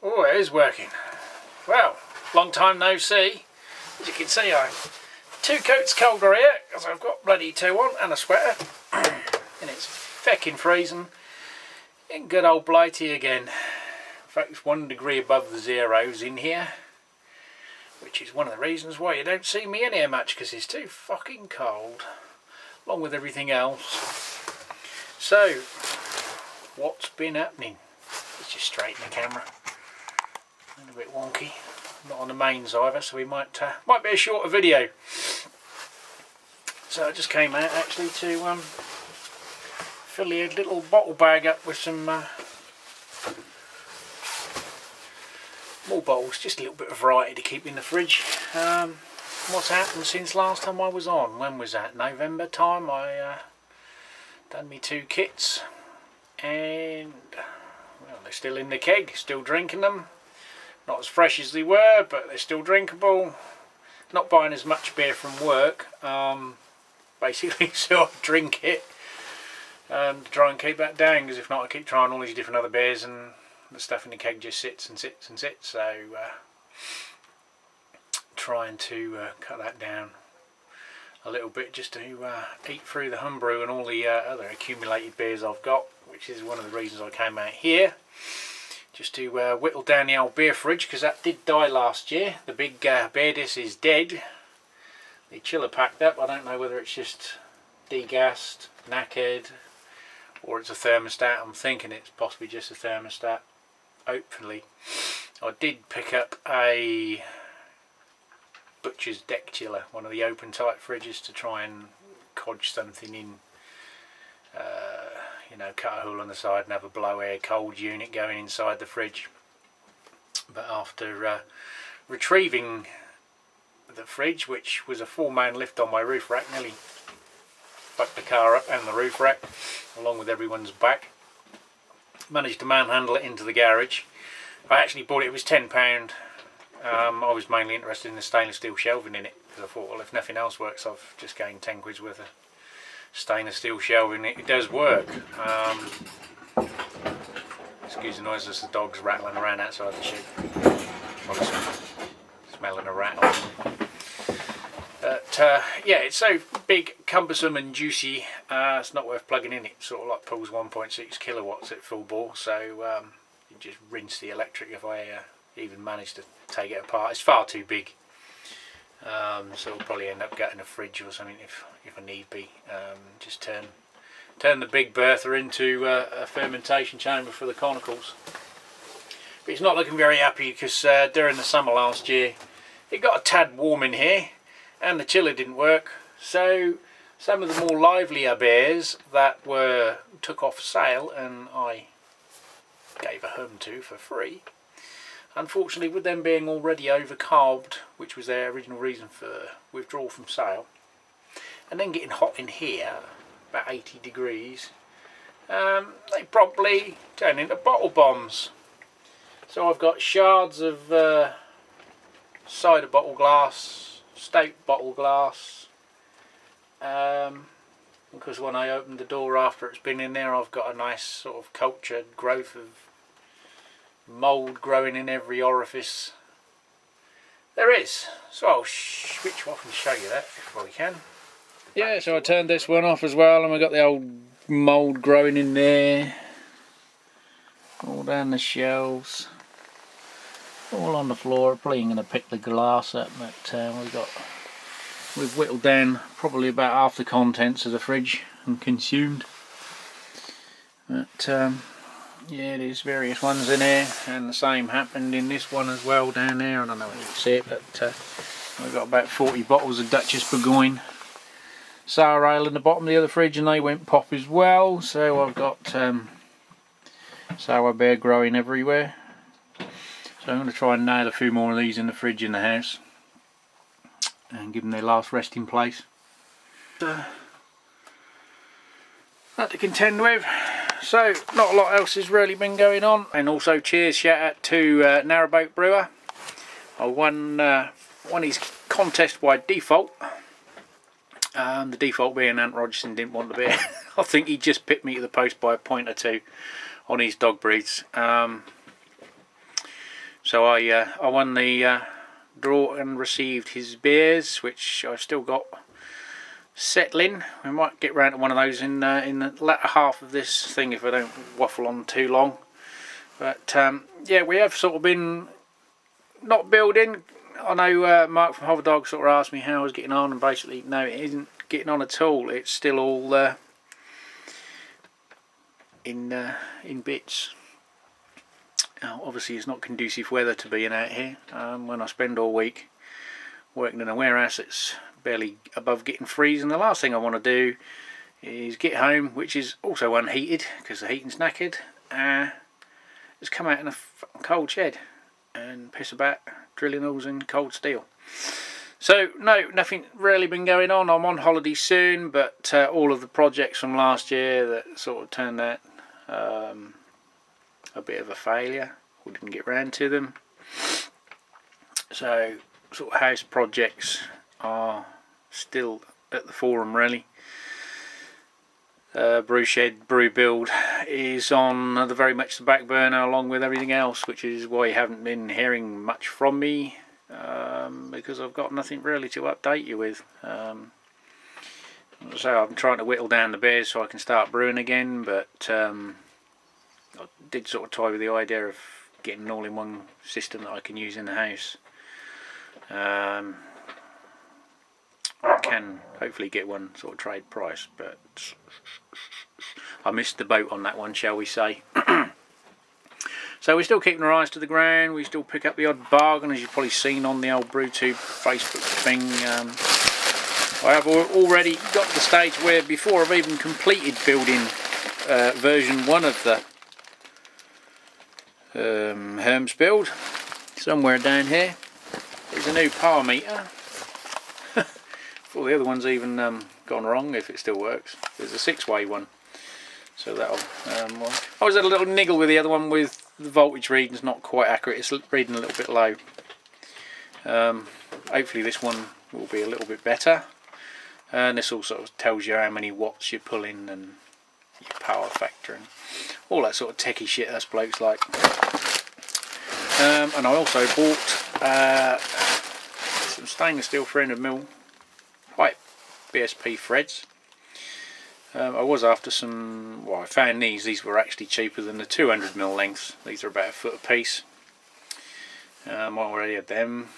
Oh, it is working. Well, long time no see. As you can see, I'm 2 coats colder here because I've got bloody 2 on and a sweater, and it's feckin' freezing in good old Blighty again. In fact, it's 1 degree above the zeros in here, which is one of the reasons why you don't see me in here much, because it's too fucking cold, along with everything else. So, what's been happening? Let's just straighten the camera. A bit wonky, not on the mains either, so we might be a shorter video. So I just came out actually to fill the little bottle bag up with some more bottles, just a little bit of variety to keep in the fridge. What's happened since last time I was on? When was that? November time. I done me 2 kits, and well, they're still in the keg, still drinking them. Not as fresh as they were, but they're still drinkable. Not buying as much beer from work, basically, so I drink it and try and keep that down, because if not I keep trying all these different other beers and the stuff in the keg just sits and sits and sits. So trying to cut that down a little bit, just to eat through the homebrew and all the other accumulated beers I've got, which is one of the reasons I came out here. Just to whittle down the old beer fridge, because that did die last year. The big beer dish is dead. The chiller packed up. I don't know whether it's just degassed, knackered, or it's a thermostat. I'm thinking it's possibly just a thermostat, hopefully. I did pick up a butcher's deck chiller, one of the open type fridges, to try and codge something in. You know, cut a hole on the side and have a blow air cold unit going inside the fridge. But after retrieving the fridge, which was a 4-man lift on my roof rack, nearly fucked the car up and the roof rack along with everyone's back, managed to manhandle it into the garage. I actually bought it, it was £10. I was mainly interested in the stainless steel shelving in it, because I thought, well, if nothing else works, I've just gained 10 quid's worth of stainless steel shelving. It does work. Excuse the noise, as the dog's rattling around outside the shed. Probably smelling a rat. But yeah, it's so big, cumbersome and juicy, it's not worth plugging in. It sort of like pulls 1.6 kilowatts at full bore, so you just rinse the electric if I even manage to take it apart. It's far too big. So I'll probably end up getting a fridge or something if I need be. Just turn the big Bertha into a fermentation chamber for the cornicles. But it's not looking very happy, because during the summer last year it got a tad warm in here and the chiller didn't work. So some of the more livelier beers that took off sale and I gave a home to for free, unfortunately, with them being already over-carbed, which was their original reason for withdrawal from sale, and then getting hot in here, about 80 degrees, they probably turn into bottle bombs. So I've got shards of cider bottle glass, stout bottle glass, because when I opened the door after it's been in there, I've got a nice sort of cultured growth of mould growing in every orifice there is. So I'll switch off and show you that if I can. Yeah, so I turned this one off as well, and we've got the old mould growing in there, all down the shelves, all on the floor. Probably going to pick the glass up, but we've whittled down probably about half the contents of the fridge and consumed. But yeah, there's various ones in here, and the same happened in this one as well down there. I don't know if you can see it, but we've got about 40 bottles of Duchess Burgoyne sour ale in the bottom of the other fridge, and they went pop as well. So I've got sour beer growing everywhere. So I'm going to try and nail a few more of these in the fridge in the house and give them their last resting place. That to contend with. So not a lot else has really been going on. And also cheers, shout out to Narrowboat Brewer. I won his contest by default. The default being Ant Rogerson didn't want the beer. I think he just pipped me to the post by a point or two on his dog breeds. So I won the draw and received his beers, which I've still got settling. We might get round to one of those in the latter half of this thing if I don't waffle on too long. But yeah, we have sort of been not building. I know Mark from Hoverdog sort of asked me how I was getting on, and basically no, it isn't getting on at all. It's still all in bits. Now, obviously it's not conducive weather to being out here. When I spend all week working in a warehouse, it's barely above getting freezing. The last thing I want to do is get home, which is also unheated because the heating's knackered, just come out in a cold shed and piss about drilling holes in cold steel. So no, nothing really been going on. I'm on holiday soon, but all of the projects from last year that sort of turned out a bit of a failure, we didn't get round to them. So sort of house projects are still at the forum really. Brew shed, brew build is on the very much the back burner along with everything else, which is why you haven't been hearing much from me, because I've got nothing really to update you with. So I'm trying to whittle down the beers so I can start brewing again, but I did sort of toy with the idea of getting an all-in-one system that I can use in the house. I can hopefully get one sort of trade price, but I missed the boat on that one, shall we say. So we're still keeping our eyes to the ground. We still pick up the odd bargain, as you've probably seen on the old BrewTube Facebook thing. I have already got to the stage where, before I've even completed building version 1 of the Herms build, somewhere down here there's a new power meter. Before the other one's even gone wrong, if it still works. There's a 6-way one, so that'll well, I was at a little niggle with the other one with the voltage reading's not quite accurate. It's reading a little bit low. Hopefully this one will be a little bit better, and this also tells you how many watts you're pulling and your power factor and all that sort of techie shit us blokes like. And I also bought some stainless steel 300mm pipe BSP threads. I was after some, well, I found these were actually cheaper than the 200mm lengths. These are about a foot a piece. I already had them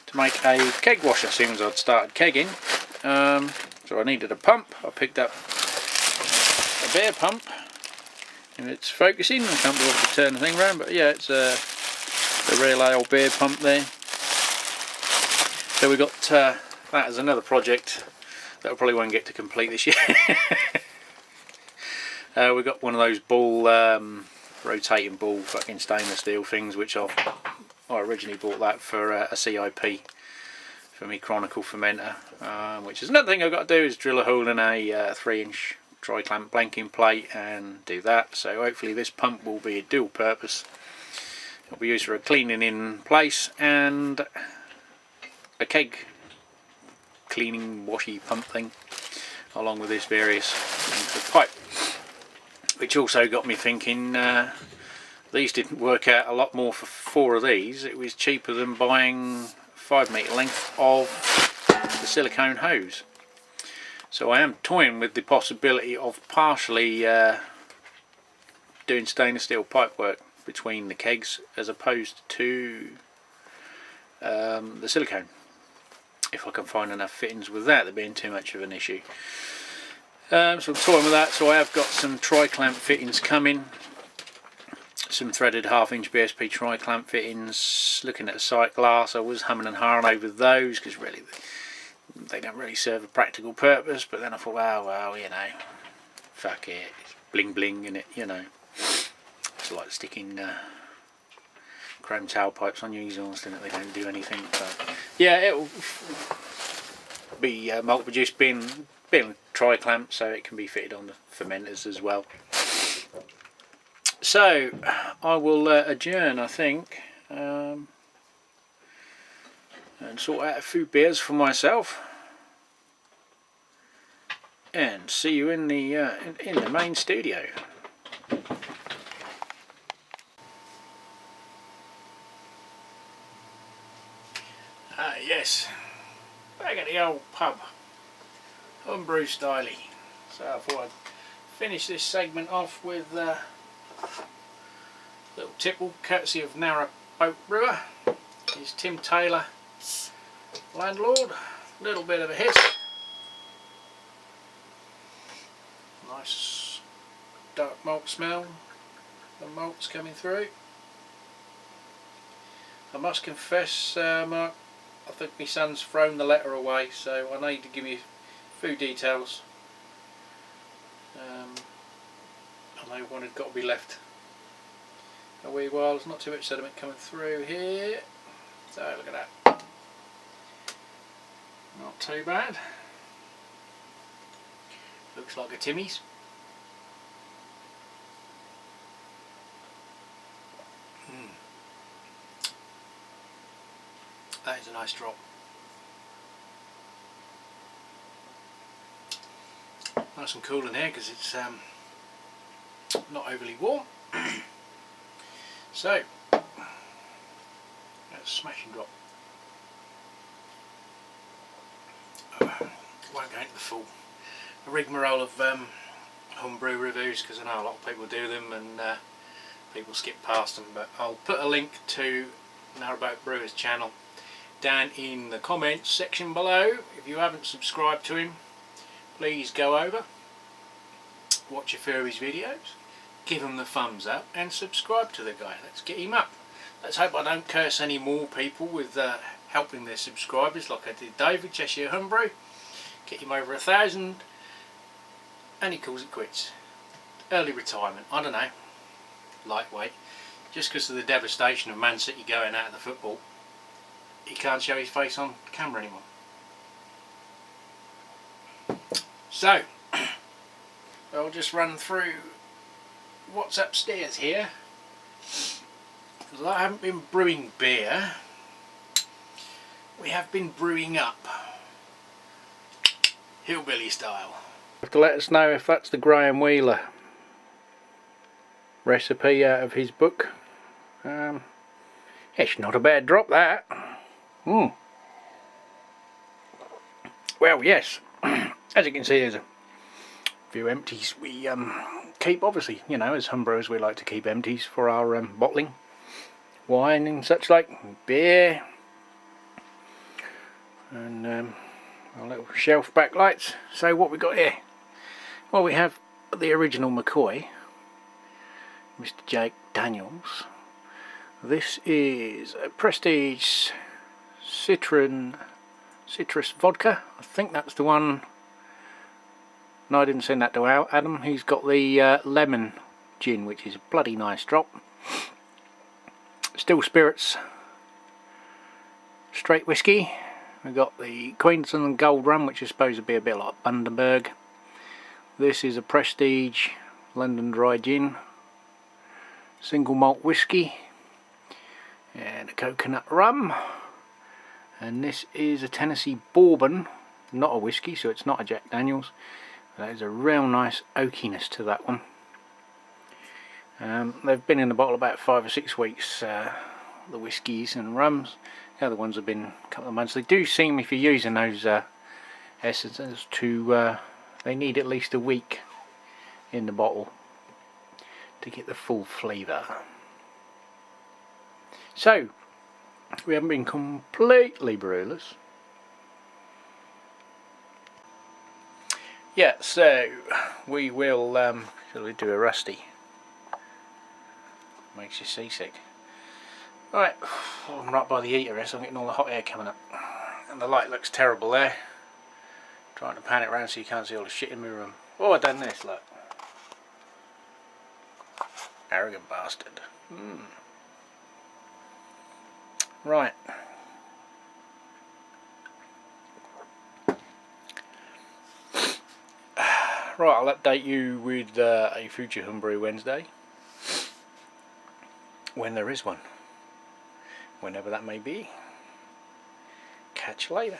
to make a keg washer as soon as I'd started kegging. So I needed a pump. I picked up a beer pump, and it's focusing. I can't be able to turn the thing around, but yeah, it's a real old beer pump there. So we got that as another project that I probably won't get to complete this year. We got one of those ball, rotating ball fucking stainless steel things, which I originally bought that for a CIP for me Chronicle fermenter, which is another thing I've got to do, is drill a hole in a 3-inch tri-clamp blanking plate and do that. So hopefully this pump will be a dual purpose. It'll be used for a cleaning in place and a keg cleaning washy pump thing, along with this various pipe, which also got me thinking, these didn't work out a lot more for 4 of these. It was cheaper than buying 5-metre length of the silicone hose. So I am toying with the possibility of partially doing stainless steel pipe work between the kegs as opposed to the silicone, if I can find enough fittings with that, there being too much of an issue. So I'm toying with that. So I have got some tri-clamp fittings coming, some threaded 1/2-inch BSP tri-clamp fittings. Looking at a sight glass, I was humming and hawing over those because really they don't really serve a practical purpose, but then I thought, well, you know, fuck it, it's bling bling in it, you know. It's like sticking chrome tailpipes on your exhaust and they don't do anything. But yeah, it'll be multi-produced, being tri-clamp, so it can be fitted on the fermenters as well. So I will adjourn, I think, and sort out a few beers for myself, and see you in the main studio. yes, back at the old pub, homebrew styly. So I thought I'd finish this segment off with a little tipple courtesy of Narrow Boat Brewer. Here's Tim Taylor, landlord. A little bit of a hiss. Nice dark malt smell. The malt's coming through. I must confess, Mark, I think my son's thrown the letter away, so I need to give you few details. I know one had got to be left a wee while. There's not too much sediment coming through here, so look at that. Not too bad. Looks like a Timmy's. That is a nice drop. Nice and cool in here because it's not overly warm. So that's a smashing drop. Won't go into the full rigmarole of homebrew reviews because I know a lot of people do them and people skip past them, but I'll put a link to Narrowboat Brewer's channel down in the comments section below. If you haven't subscribed to him, please go over, watch a few of his videos, give him the thumbs up and subscribe to the guy. Let's get him up. Let's hope I don't curse any more people with helping their subscribers like I did David, Cheshire Homebrew. Get him over 1,000 and he calls it quits. Early retirement, I don't know, lightweight. Just because of the devastation of Man City going out of the football, he can't show his face on camera anymore. So I'll just run through what's upstairs here, because I haven't been brewing beer, we have been brewing up hillbilly style. You have to let us know if that's the Graham Wheeler recipe out of his book. It's not a bad drop, that. Well, yes, as you can see, there's a few empties we keep, obviously, you know, as homebrewers we like to keep empties for our bottling wine and such like, beer, and our little shelf backlights. So what we got here? Well, we have the original McCoy, Mr. Jake Daniels. This is a Prestige citrus vodka. I think that's the one. No, I didn't send that to Adam. He's got the lemon gin, which is a bloody nice drop. Still Spirits straight whiskey. We've got the Queensland Gold Rum, which is supposed to be a bit like Bundaberg. This is a Prestige London Dry Gin, single malt whiskey, and a coconut rum. And this is a Tennessee Bourbon, not a whiskey, so it's not a Jack Daniels. That is a real nice oakiness to that one. They've been in the bottle about 5 or 6 weeks, the whiskies and rums. The other ones have been a couple of months. They do seem, if you're using those essences, to they need at least a week in the bottle to get the full flavour. So we haven't been completely brewless. Yeah, so we will shall we do a rusty? Makes you seasick. Right, I'm right by the heater here, so I'm getting all the hot air coming up. And the light looks terrible there. Trying to pan it around so you can't see all the shit in my room. Oh, I've done this, look. Arrogant bastard. Right. Right, I'll update you with a future Homebrew Wednesday, when there is one, whenever that may be. Catch you later.